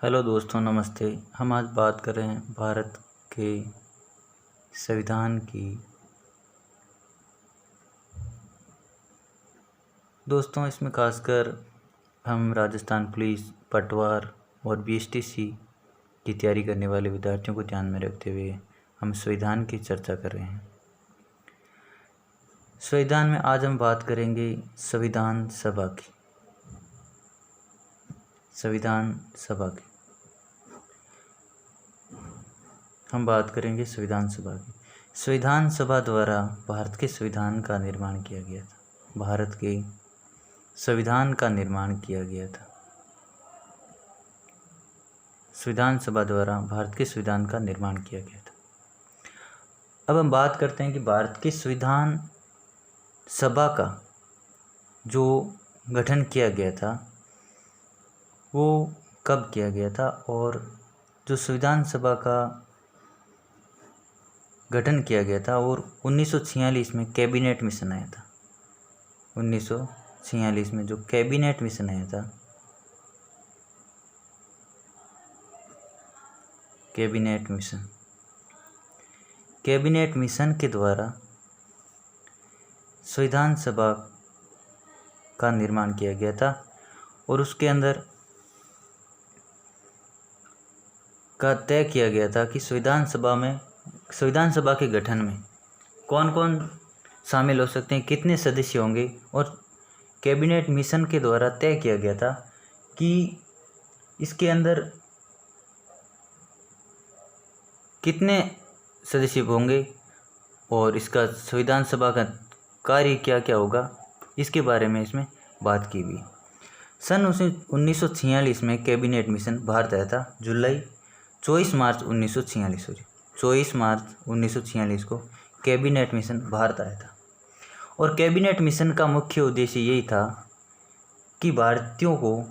Hello दोस्तों, नमस्ते। हम आज बात कर रहे हैं भारत के संविधान की। दोस्तों, इसमें खासकर हम राजस्थान पुलिस, पटवार और बीएसटीसी की तैयारी करने वाले विद्यार्थियों को ध्यान में रखते हुए हम संविधान की चर्चा कर रहे हैं। संविधान में आज हम बात करेंगे संविधान सभा की। संविधान सभा की हम बात करेंगे संविधान सभा की। संविधान सभा द्वारा भारत के संविधान का निर्माण किया गया था। भारत के संविधान का निर्माण किया गया था। संविधान सभा द्वारा भारत के संविधान का निर्माण किया गया था। अब हम बात करते हैं कि भारत के संविधान सभा का जो गठन किया गया था वो कब किया गया था, और जो संविधान सभा का गठन किया गया था और 1946 में कैबिनेट मिशन आया था। 1946 में जो कैबिनेट मिशन आया था, कैबिनेट मिशन के द्वारा संविधान सभा का निर्माण किया गया था और उसके अंदर का तय किया गया था कि संविधान सभा के गठन में कौन कौन शामिल हो सकते हैं, कितने सदस्य होंगे। और कैबिनेट मिशन के द्वारा तय किया गया था कि इसके अंदर कितने सदस्य होंगे और इसका संविधान सभा का कार्य क्या क्या होगा, इसके बारे में इसमें बात की गई। सन 1946 में कैबिनेट मिशन भारत आया था। 24 मार्च 1946 को कैबिनेट मिशन भारत आया था। और कैबिनेट मिशन का मुख्य उद्देश्य यही था कि भारतीयों को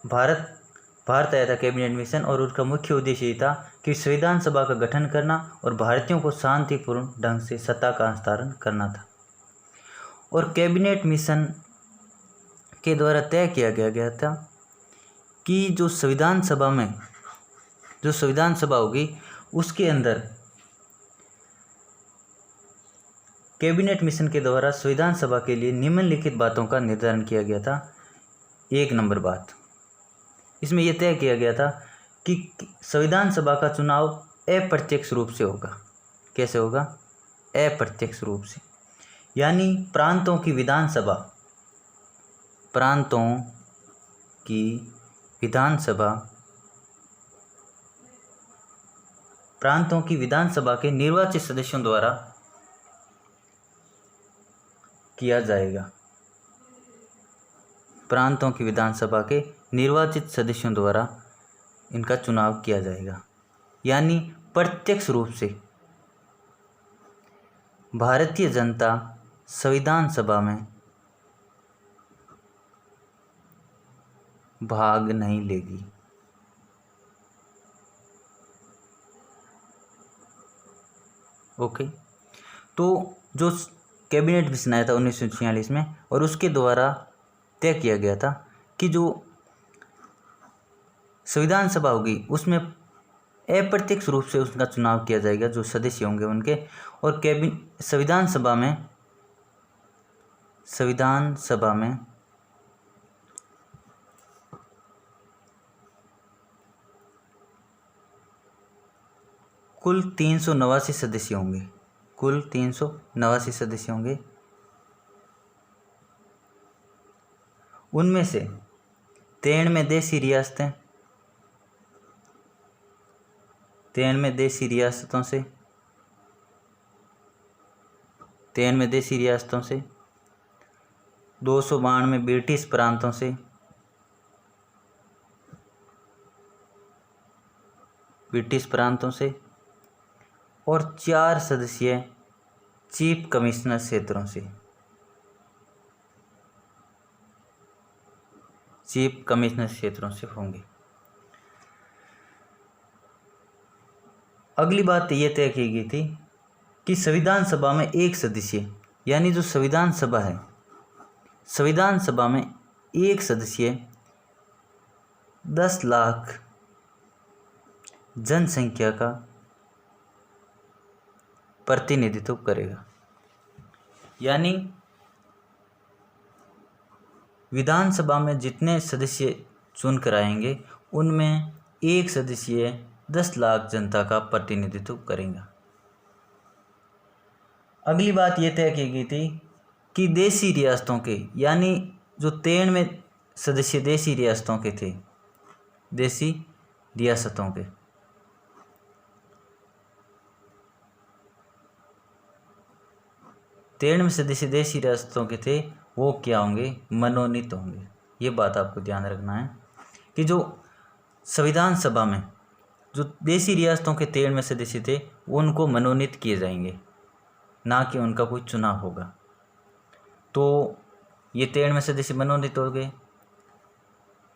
भारत आया था कैबिनेट मिशन, और उसका मुख्य उद्देश्य यही था कि संविधान सभा का गठन करना और भारतीयों को शांतिपूर्ण ढंग से सत्ता का हस्तांतरण करना था। और कैबिनेट मिशन के द्वारा तय किया गया था कि जो संविधान सभा होगी उसके अंदर कैबिनेट मिशन के द्वारा संविधान सभा के लिए निम्नलिखित बातों का निर्धारण किया गया था। 1 नंबर बात, इसमें यह तय किया गया था कि संविधान सभा का चुनाव अप्रत्यक्ष रूप से होगा। कैसे होगा? अप्रत्यक्ष रूप से, यानी प्रांतों की विधानसभा के निर्वाचित सदस्यों द्वारा किया जाएगा। प्रांतों की विधानसभा के निर्वाचित सदस्यों द्वारा इनका चुनाव किया जाएगा, यानी प्रत्यक्ष रूप से भारतीय जनता संविधान सभा में भाग नहीं लेगी। ओके, तो जो कैबिनेट मिशन आया था 1946 में, और उसके द्वारा तय किया गया था कि जो संविधान सभा होगी उसमें अप्रत्यक्ष रूप से उसका चुनाव किया जाएगा, जो सदस्य होंगे उनके। और संविधान सभा में कुल 389 सदस्य होंगे। उनमें से 93 देशी रियासतों से 292 ब्रिटिश प्रांतों से और 4 सदस्य चीफ कमिश्नर क्षेत्रों से होंगे। अगली बात यह तय की गई थी कि संविधान सभा में एक सदस्य, यानी जो संविधान सभा है, संविधान सभा में एक सदस्य 10 लाख जनसंख्या का प्रतिनिधित्व करेगा। यानी विधानसभा में जितने सदस्य चुनकर आएंगे उनमें एक सदस्य 10 लाख जनता का प्रतिनिधित्व करेगा। अगली बात यह तय की गई थी कि देशी रियासतों के, यानी जो 93 सदस्य देशी रियासतों के थे, देशी रियासतों के, में सदस्य देशी रियासतों के थे, वो क्या होंगे? मनोनीत होंगे। ये बात आपको ध्यान रखना है कि जो संविधान सभा में जो देशी रियासतों के 13 सदस्य थे वो उनको मनोनीत किए जाएंगे, ना कि उनका कोई चुनाव होगा। तो ये 13 सदस्य मनोनीत हो गए।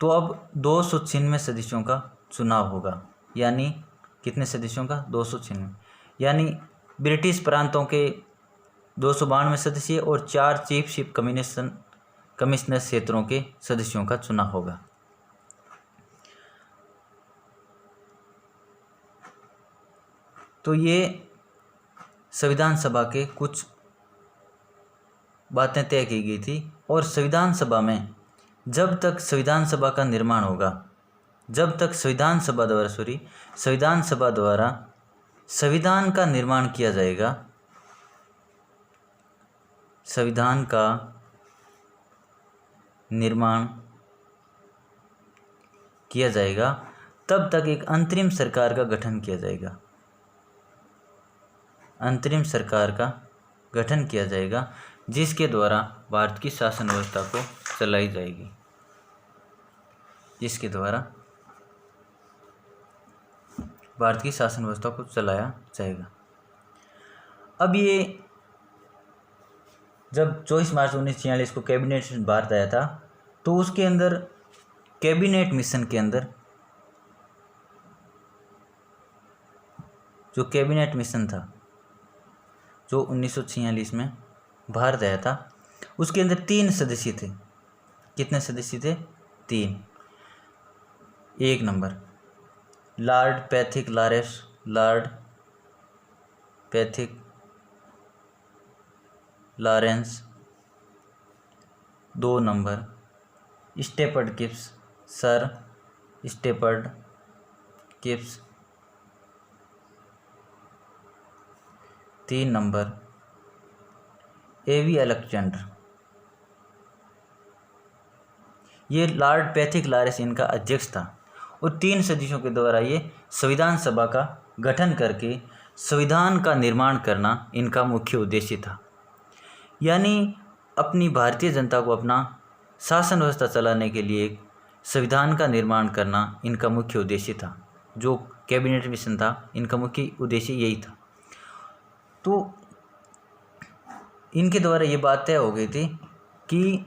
तो अब 296 सदस्यों का चुनाव होगा। यानी कितने सदस्यों का? 296। यानी ब्रिटिश प्रांतों के 292 सदस्य और 4 चीफ कमिश्नर क्षेत्रों के सदस्यों का चुनाव होगा। तो ये संविधान सभा के कुछ बातें तय की गई थी। और संविधान सभा में जब तक संविधान सभा का निर्माण होगा, जब तक संविधान सभा द्वारा संविधान का निर्माण किया जाएगा, संविधान का निर्माण किया जाएगा, तब तक एक अंतरिम सरकार का गठन किया जाएगा। अंतरिम सरकार का गठन किया जाएगा जिसके द्वारा भारत की शासन व्यवस्था को चलाई जाएगी, जिसके द्वारा भारत की शासन व्यवस्था को चलाया जाएगा। अब ये जब 24 मार्च 1946 को कैबिनेट भारत आया था, तो उसके अंदर कैबिनेट मिशन के अंदर जो कैबिनेट मिशन था जो 1946 में भारत आया था, उसके अंदर 3 सदस्य थे। कितने सदस्य थे? 3। 1 number Lord Pethick Lawrence. 2 number Stafford Cripps, sir Stafford Cripps. 3 number A V Alexander. ये लॉर्ड पैथिक लॉरेंस इनका अध्यक्ष था। और 3 सदस्यों के द्वारा ये संविधान सभा का गठन करके संविधान का निर्माण करना इनका मुख्य उद्देश्य था। यानी अपनी भारतीय जनता को अपना शासन व्यवस्था चलाने के लिए एक संविधान का निर्माण करना इनका मुख्य उद्देश्य था। जो कैबिनेट मिशन था, इनका मुख्य उद्देश्य यही था। तो इनके द्वारा ये बात तय हो गई थी कि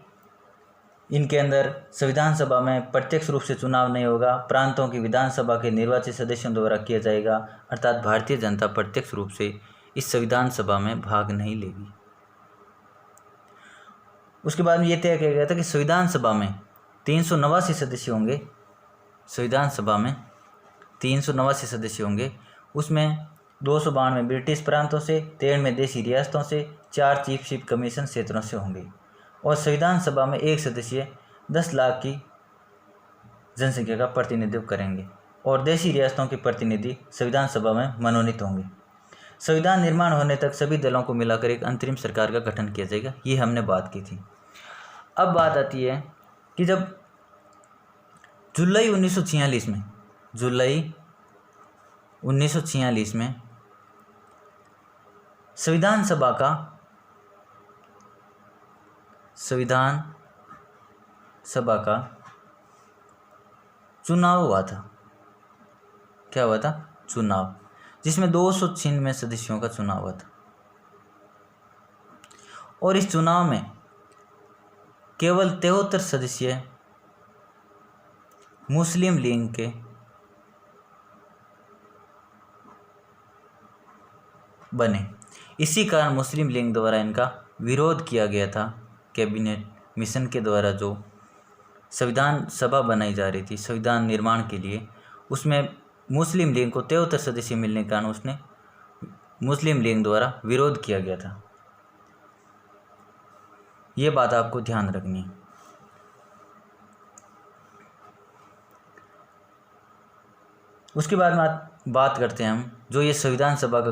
इनके अंदर संविधान सभा में प्रत्यक्ष रूप से चुनाव नहीं होगा, प्रांतों की विधानसभा के निर्वाचित सदस्यों द्वारा किया जाएगा, अर्थात भारतीय जनता प्रत्यक्ष रूप से इस संविधान सभा में भाग नहीं लेगी। उसके बाद में ये तय किया गया था कि संविधान सभा में 389 सदस्य होंगे। संविधान सभा में 389 सदस्य होंगे। उसमें 292 ब्रिटिश प्रांतों से, 93 देशी रियासतों से, 4 चीफ कमीशन क्षेत्रों से होंगे। और संविधान सभा में एक सदस्य 10 लाख की जनसंख्या का प्रतिनिधित्व करेंगे। और देशी रियासतों के प्रतिनिधि संविधान सभा में मनोनीत होंगे। संविधान निर्माण होने तक सभी दलों को मिलाकर एक अंतरिम सरकार का गठन किया जाएगा। ये हमने बात की थी। अब बात आती है कि जब जुलाई 1946 में संविधान सभा का चुनाव हुआ था। क्या हुआ था? चुनाव, जिसमें 296 सदस्यों का चुनाव हुआ था। और इस चुनाव में केवल 73 सदस्य मुस्लिम लीग के बने। इसी कारण मुस्लिम लीग द्वारा इनका विरोध किया गया था। कैबिनेट मिशन के द्वारा जो संविधान सभा बनाई जा रही थी संविधान निर्माण के लिए, उसमें मुस्लिम लीग को 73 सदस्य मिलने के कारण उसने मुस्लिम लीग द्वारा विरोध किया गया था। ये बात आपको ध्यान रखनी है। उसके बाद में बात करते हैं हम जो ये संविधान सभा का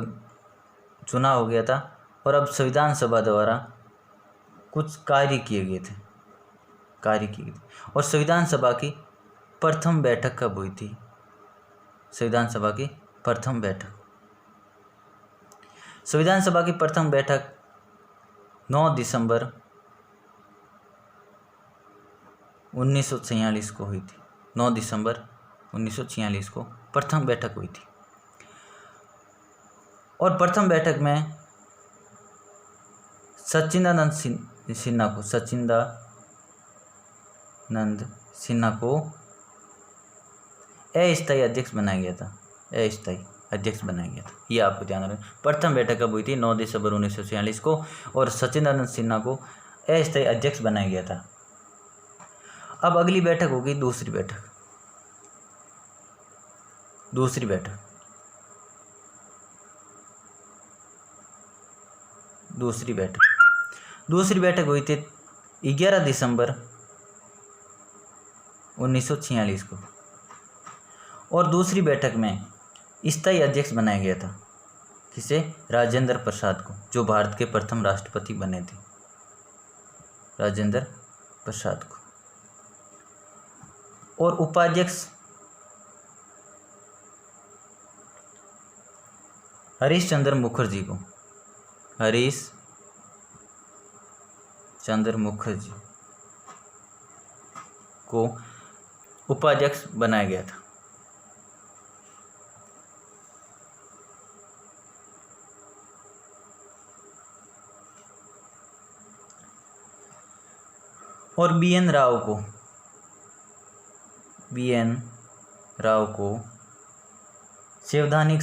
चुनाव हो गया था और अब संविधान सभा द्वारा कुछ कार्य किए गए थे और संविधान सभा की प्रथम बैठक कब हुई थी? संविधान सभा की प्रथम बैठक, संविधान सभा की प्रथम बैठक 9 दिसंबर 1946 को हुई थी। 9 दिसंबर 1946 को प्रथम बैठक हुई थी और प्रथम बैठक में सच्चिदानंद सिन्हा को अस्थायी अध्यक्ष बनाया गया था। अस्थायी अध्यक्ष बनाया गया था, ये आपको ध्यान रखना। प्रथम बैठक कब हुई थी? 9 दिसंबर 1946 को और सच्चिदानंद सिन्हा को अस्थायी अध्यक्ष बनाया गया था। अब अगली बैठक होगी दूसरी बैठक। दूसरी बैठक हुई थी 11 दिसंबर 1946 को और दूसरी बैठक में स्थायी अध्यक्ष बनाया गया था। किसे? राजेंद्र प्रसाद को, जो भारत के प्रथम राष्ट्रपति बने थे, राजेंद्र प्रसाद को। और उपाध्यक्ष हरीश चंद्र मुखर्जी को उपाध्यक्ष बनाया गया था। और बी एन राव को संवैधानिक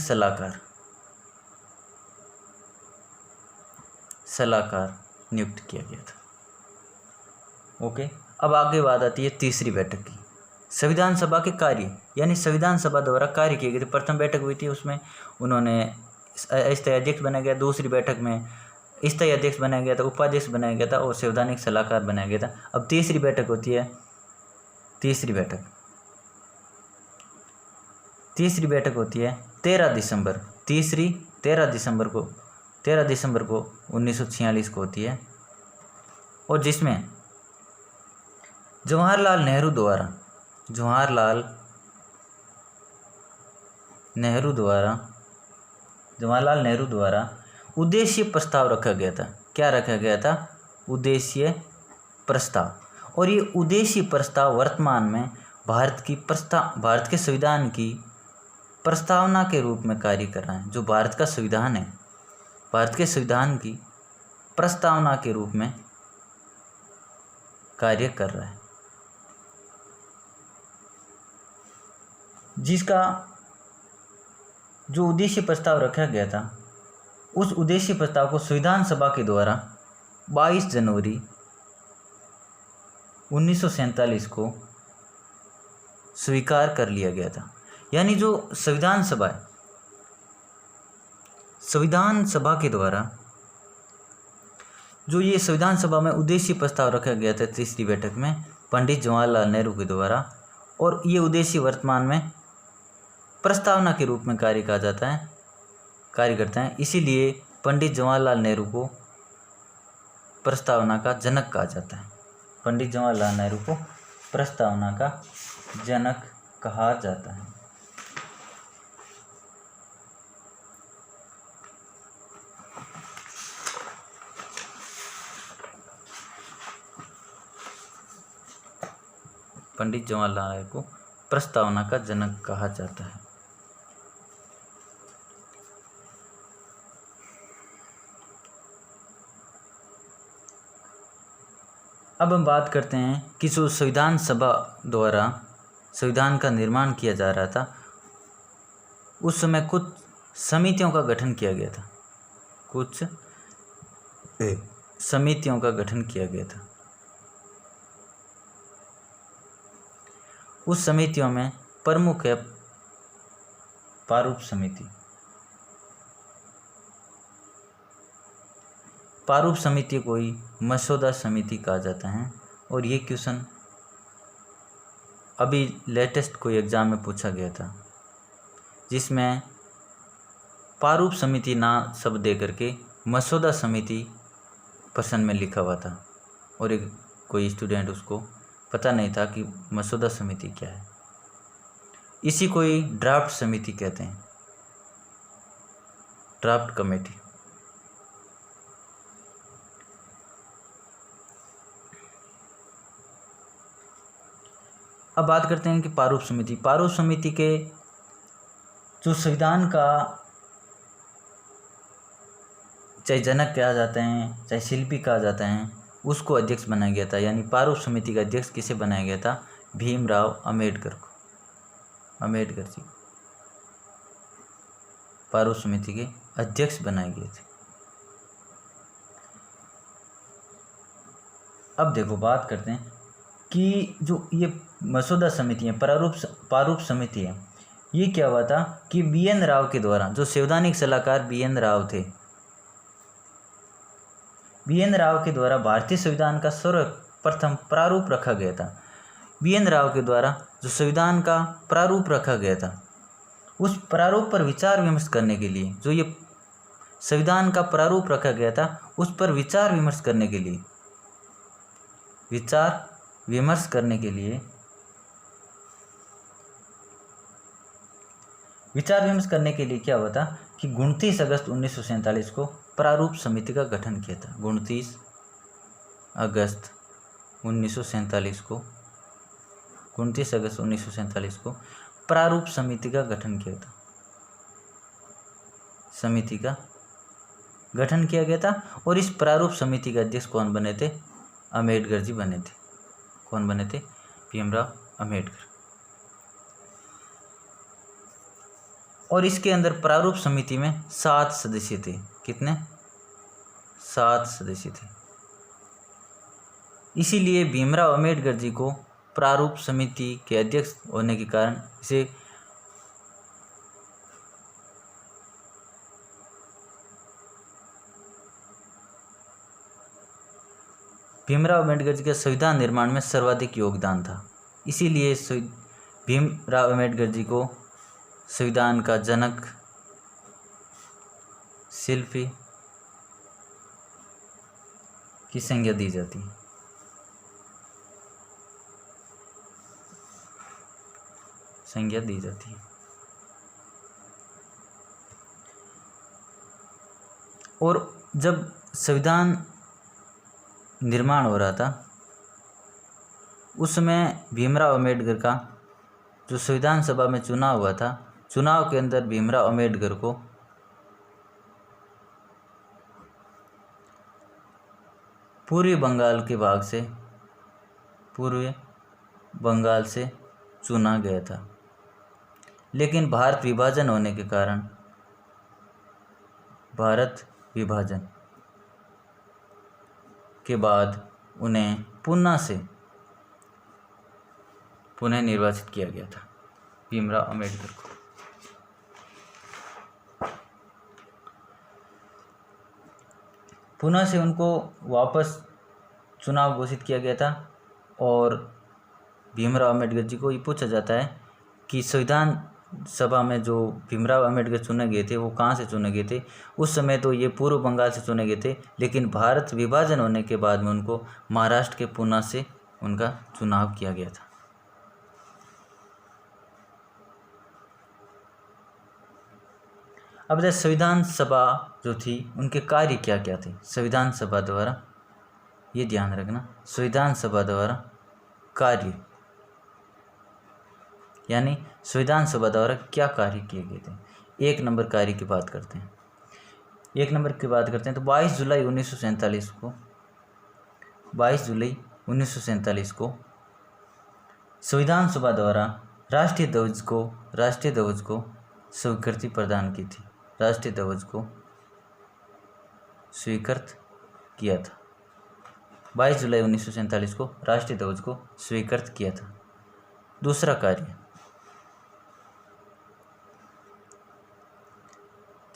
सलाहकार नियुक्त किया गया था। ओके, अब आगे बात आती है तीसरी बैठक की। संविधान सभा के कार्य, यानी संविधान सभा द्वारा कार्य किए गए थे। प्रथम बैठक हुई थी, उसमें उन्होंने अस्थायी अध्यक्ष बनाया गया। दूसरी बैठक में स्थायी अध्यक्ष बनाया गया था, उपाध्यक्ष बनाया गया था और संवैधानिक सलाहकार बनाया गया था। अब तीसरी बैठक होती है, तीसरी बैठक होती है 13 दिसंबर को 1946 को होती है और जिसमें जवाहरलाल नेहरू द्वारा उद्देश्य प्रस्ताव रखा गया था। क्या रखा गया था? उद्देश्य प्रस्ताव। और ये उद्देश्य प्रस्ताव वर्तमान में भारत के संविधान की प्रस्तावना के रूप में कार्य कर रहा है। जो भारत का संविधान है, भारत के संविधान की प्रस्तावना के रूप में कार्य कर रहा है, जिसका जो उद्देश्य प्रस्ताव रखा गया था, उस उद्देश्य प्रस्ताव को संविधान सभा के द्वारा 22 जनवरी 1947 को स्वीकार कर लिया गया था। यानी जो संविधान सभा के द्वारा जो ये संविधान सभा में उद्देश्य प्रस्ताव रखा गया था तीसरी बैठक में पंडित जवाहरलाल नेहरू के द्वारा, और ये उद्देश्य वर्तमान में प्रस्तावना के रूप में कार्य करता है। इसीलिए पंडित जवाहरलाल नेहरू को प्रस्तावना का जनक कहा जाता है। पंडित जवाहरलाल नेहरू को प्रस्तावना का जनक कहा जाता है। पंडित जवाहरलाल नेहरू को प्रस्तावना का जनक कहा जाता है। अब हम बात करते हैं कि जो संविधान सभा द्वारा संविधान का निर्माण किया जा रहा था, उस समय कुछ समितियों का गठन किया गया था। कुछ समितियों का गठन किया गया था। उस समितियों में प्रमुख है प्रारूप समिति। प्रारूप समिति को ही मसौदा समिति कहा जाता है। और ये क्वेश्चन अभी लेटेस्ट कोई एग्ज़ाम में पूछा गया था, जिसमें प्रारूप समिति ना शब्द दे करके मसौदा समिति प्रश्न में लिखा हुआ था, और एक कोई स्टूडेंट उसको पता नहीं था कि मसौदा समिति क्या है। इसी को ही ड्राफ्ट समिति कहते हैं, ड्राफ्ट कमेटी। अब बात करते हैं कि प्रारूप समिति। प्रारूप समिति के जो संविधान का चाहे जनक कहा जाते हैं चाहे शिल्पी कहा जाता है, उसको अध्यक्ष बनाया गया था। यानी प्रारूप समिति का अध्यक्ष किसे बनाया गया था? भीमराव अम्बेडकर को, अम्बेडकर जी को प्रारूप समिति के अध्यक्ष बनाए गए थे। अब देखो बात करते हैं कि जो ये मसौदा समिति है, प्रारूप समिति है, ये क्या हुआ था कि बी.एन. राव के द्वारा, जो संवैधानिक सलाहकार बी.एन. राव थे, बी.एन. राव के द्वारा भारतीय संविधान का सर्वप्रथम प्रारूप रखा गया था। बी.एन. राव के द्वारा जो संविधान का प्रारूप रखा गया था, उस प्रारूप पर विचार विमर्श करने के लिए, जो ये संविधान का प्रारूप रखा गया था उस पर विचार विमर्श करने के लिए, क्या हुआ था कि 29 अगस्त 1947 को प्रारूप समिति का गठन किया था। 29 अगस्त 1947 को प्रारूप समिति का गठन किया था। समिति का गठन किया गया था और इस प्रारूप समिति के अध्यक्ष कौन बने थे? अम्बेडकर जी बने थे। कौन बने थे? भीमराव अम्बेडकर। और इसके अंदर प्रारूप समिति में 7 सदस्य थे। कितने? 7 सदस्य थे। इसीलिए भीमराव अम्बेडकर जी को प्रारूप समिति के अध्यक्ष होने के कारण इसे भीमराव अम्बेडकर जी के संविधान निर्माण में सर्वाधिक योगदान था। इसीलिए भीमराव अम्बेडकर जी को संविधान का जनक, शिल्पी की संज्ञा दी जाती है। और जब संविधान निर्माण हो रहा था उस समय भीमराव अम्बेडकर का जो संविधान सभा में चुनाव हुआ था, चुनाव के अंदर भीमराव अम्बेडकर को पूर्वी बंगाल से चुना गया था। लेकिन भारत विभाजन होने के कारण के बाद उन्हें पुनः निर्वाचित किया गया था, भीमराव अम्बेडकर को। पुनः से उनको वापस चुनाव घोषित किया गया था। और भीमराव अम्बेडकर जी को ये पूछा जाता है कि संविधान सभा में जो भीमराव अम्बेडकर चुने गए थे वो कहाँ से चुने गए थे? उस समय तो ये पूर्व बंगाल से चुने गए थे, लेकिन भारत विभाजन होने के बाद में उनको महाराष्ट्र के पुणे से उनका चुनाव किया गया था। अब जैसे संविधान सभा जो थी उनके कार्य क्या क्या थे? संविधान सभा द्वारा, ये ध्यान रखना, संविधान सभा द्वारा कार्य, यानी संविधान सभा द्वारा क्या कार्य किए गए थे। एक नंबर कार्य की बात करते हैं। तो 22 जुलाई 1947 को संविधान सभा द्वारा राष्ट्रीय ध्वज को स्वीकृति प्रदान की थी। राष्ट्रीय ध्वज को स्वीकृत किया था। 22 जुलाई 1947 को राष्ट्रीय ध्वज को स्वीकृत किया था। दूसरा कार्य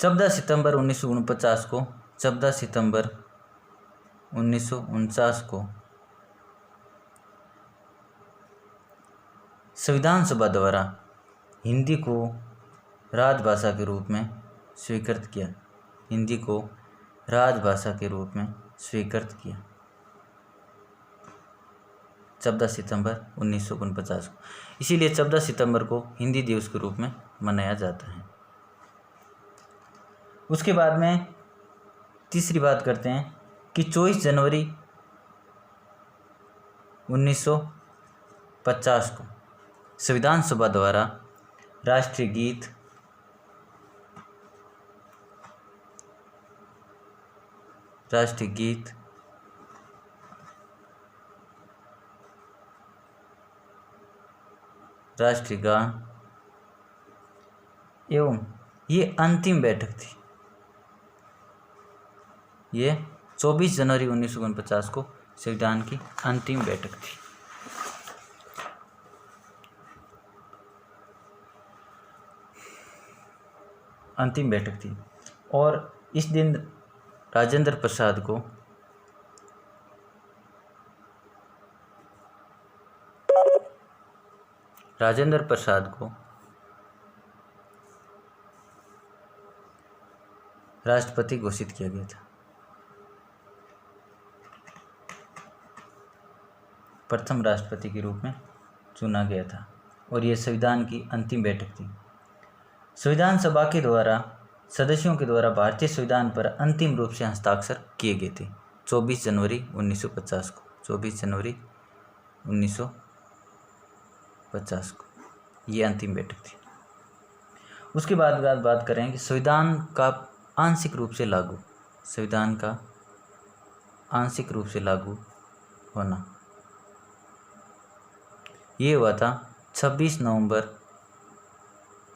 14 सितंबर 1949 को 14 सितंबर 1949 को संविधान सभा द्वारा हिंदी को राजभाषा के रूप में स्वीकृत किया। हिंदी को राजभाषा के रूप में स्वीकृत किया 14 सितंबर 1949 को। इसीलिए 14 सितंबर को हिंदी दिवस के रूप में मनाया जाता है। उसके बाद में तीसरी बात करते हैं कि 24 जनवरी 1950 को संविधान सभा द्वारा राष्ट्रीय गीत राष्ट्रीय गान एवं ये अंतिम बैठक थी। ये 24 जनवरी 1949 को संविधान की अंतिम बैठक थी। और इस दिन राजेंद्र प्रसाद को राष्ट्रपति घोषित किया गया था। प्रथम राष्ट्रपति के रूप में चुना गया था और यह संविधान की अंतिम बैठक थी। संविधान सभा के द्वारा सदस्यों के द्वारा भारतीय संविधान पर अंतिम रूप से हस्ताक्षर किए गए थे 24 जनवरी 1950 को। 24 जनवरी 1950 को ये अंतिम बैठक थी। उसके बाद बात करें कि संविधान का आंशिक रूप से लागू होना ये हुआ था 26 नवंबर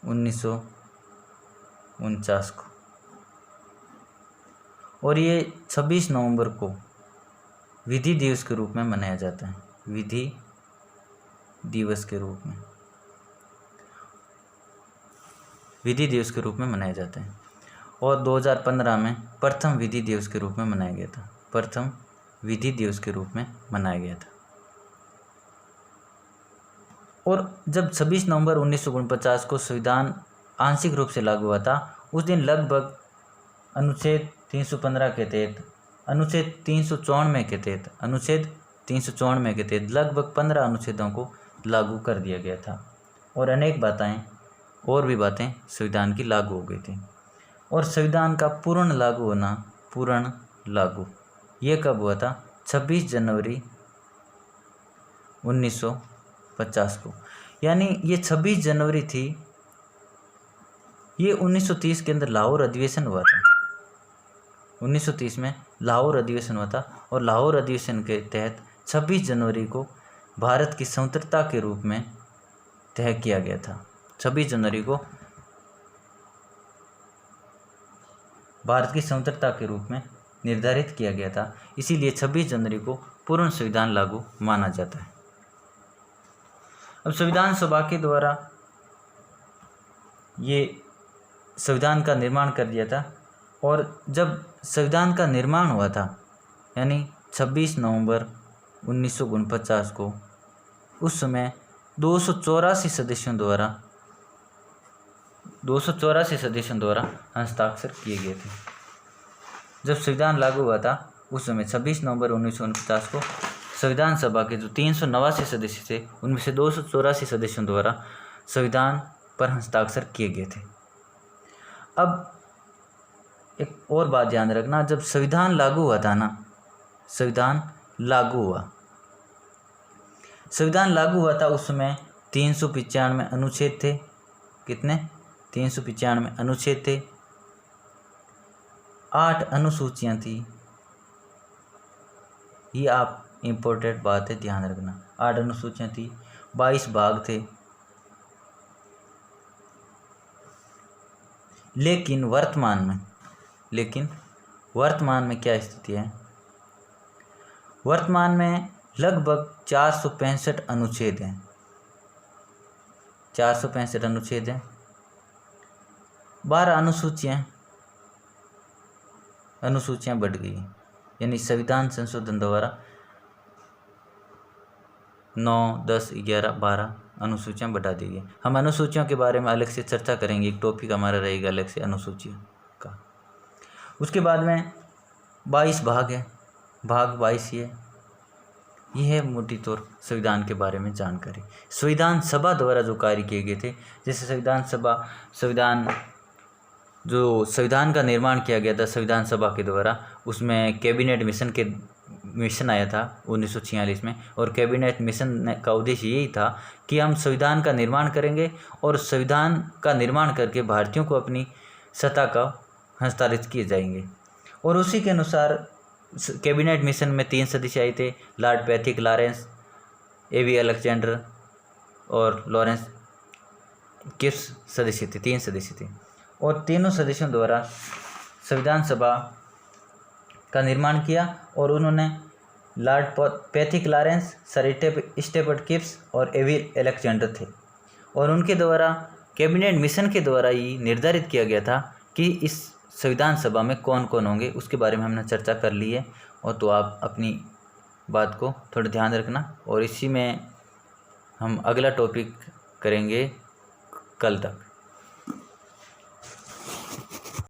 1949 को। और ये 26 नवंबर को विधि दिवस के रूप में मनाया जाता है। विधि दिवस के रूप में मनाया जाता है। और 2015 में प्रथम विधि दिवस के रूप में मनाया गया था। और जब 26 नवंबर 1949 को संविधान आंशिक रूप से लागू हुआ था, उस दिन लगभग अनुच्छेद 315 के तहत, अनुच्छेद 394 के तहत लगभग 15 अनुच्छेदों को लागू कर दिया गया था। और अनेक बातें संविधान की लागू हो गई थी। और संविधान का पूर्ण लागू ये कब हुआ था? 26 जनवरी 1950 को। यानी ये 26 जनवरी थी। ये 1930 के अंदर लाहौर अधिवेशन हुआ था। 1930 में लाहौर अधिवेशन हुआ था और लाहौर अधिवेशन के तहत 26 जनवरी को भारत की स्वतंत्रता के रूप में तय किया गया था। 26 जनवरी को भारत की स्वतंत्रता के रूप में निर्धारित किया गया था। इसीलिए 26 जनवरी को पूर्ण संविधान लागू माना जाता है। अब संविधान सभा के द्वारा ये संविधान का निर्माण कर दिया था। और जब संविधान का निर्माण हुआ था यानी 26 नवंबर 1949 को, उस समय 284 सदस्यों द्वारा हस्ताक्षर किए गए थे। जब संविधान लागू हुआ था उस समय 26 नवंबर 1949 को संविधान सभा के जो 389 सदस्य थे उनमें से 284 सदस्यों द्वारा संविधान पर हस्ताक्षर किए गए थे। अब एक और बात ध्यान रखना, जब संविधान लागू हुआ था ना, संविधान लागू हुआ था उस समय 395 अनुच्छेद थे। कितने? 395 अनुच्छेद थे। 8 अनुसूचियाँ थी। ये आप इम्पोर्टेंट बात है, ध्यान रखना। 8 अनुसूचियाँ थी, 22 भाग थे। लेकिन वर्तमान में क्या स्थिति है? वर्तमान में लगभग 465 अनुच्छेद हैं। 465 अनुच्छेद हैं, 12 अनुसूचियाँ बढ़ गई, यानी संविधान संशोधन द्वारा 9, 10, 11, 12 अनुसूचियाँ बढ़ा दी गई। हम अनुसूचियों के बारे में अलग से चर्चा करेंगे, एक टॉपिक हमारा रहेगा अलग से अनुसूचियों का। उसके बाद में 22 भाग है, भाग 22 ये है मोटी तौर संविधान के बारे में जानकारी। संविधान सभा द्वारा जो कार्य किए गए थे, जैसे संविधान का निर्माण किया गया था संविधान सभा के द्वारा, उसमें कैबिनेट मिशन आया था 1946 में, और कैबिनेट मिशन का उद्देश्य यही था कि हम संविधान का निर्माण करेंगे और संविधान का निर्माण करके भारतीयों को अपनी सत्ता का हस्तांतरित किए जाएंगे। और उसी के अनुसार कैबिनेट मिशन में 3 सदस्य आए थे, Lord Pethick Lawrence, A.V. Alexander और लॉरेंस किप्स सदस्य थे, 3 सदस्य थे। और तीनों सदस्यों द्वारा संविधान सभा का निर्माण किया, और उन्होंने Lord Pethick Lawrence, Sir Stafford Cripps और A.V. अलेक्जेंडर थे, और उनके द्वारा कैबिनेट मिशन के द्वारा ही निर्धारित किया गया था कि इस संविधान सभा में कौन कौन होंगे। उसके बारे में हमने चर्चा कर ली है, और तो आप अपनी बात को थोड़ा ध्यान रखना, और इसी में हम अगला टॉपिक करेंगे कल तक।